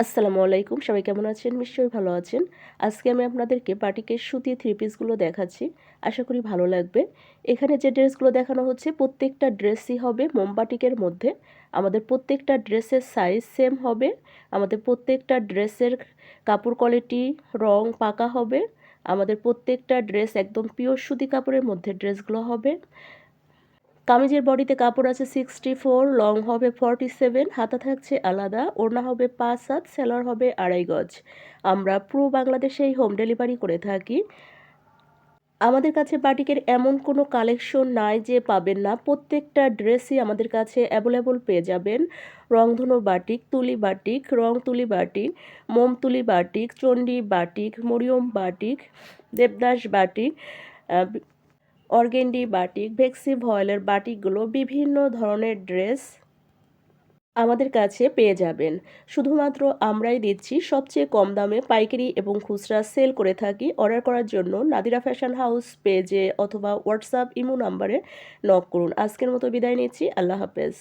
আসসালামু আলাইকুম, সবাই কেমন আছেন? নিশ্চয়ই ভালো আছেন। আজকে আমি আপনাদেরকে বাটিকের সুতি থ্রি পিসগুলো দেখাচ্ছি। আশা করি ভালো লাগবে। এখানে যে ড্রেসগুলো দেখানো হচ্ছে প্রত্যেকটা ড্রেসই হবে মোম বাটিকের মধ্যে। আমাদের প্রত্যেকটা ড্রেসের সাইজ সেম হবে। আমাদের প্রত্যেকটা ড্রেসের কাপড় কোয়ালিটি, রং পাকা হবে। আমাদের প্রত্যেকটা ড্রেস একদম পিওর সুতি কাপড়ের মধ্যে ড্রেসগুলো হবে। কামিজের বডিতে কাপড় আছে 64, লং হবে 47, হাতা থাকছে আলাদা, ওড়না হবে 5 হাত, সেলোয়ার হবে 2.5 গজ। আমরা পুরো বাংলাদেশেই হোম ডেলিভারি করে থাকি। আমাদের কাছে বাটিকের এমন কোনো কালেকশন নাই যে পাবেন না। প্রত্যেকটা ড্রেসই আমাদের কাছে অ্যাভেলেবল পেয়ে যাবেন। রংধনু বাটিক, তুলি বাটিক, রং তুলি বাটিক, মোম তুলি batik, Chandi batik, Mariam batik, Devdas batik, organdy batik, ভেক্সি ভয়েলের বাটিকগুলো বিভিন্ন ধরনের ড্রেস আমাদের কাছে পেয়ে যাবেন। শুধুমাত্র আমরাই দিচ্ছি সবচেয়ে কম দামে পাইকারি এবং খুচরা সেল করে থাকি। অর্ডার করার জন্য নাদিরা ফ্যাশন হাউস পেজে অথবা হোয়াটসঅ্যাপ ইমো নাম্বারে নক করুন। আজকের মতো বিদায় নিচ্ছি। আল্লাহ হাফেজ।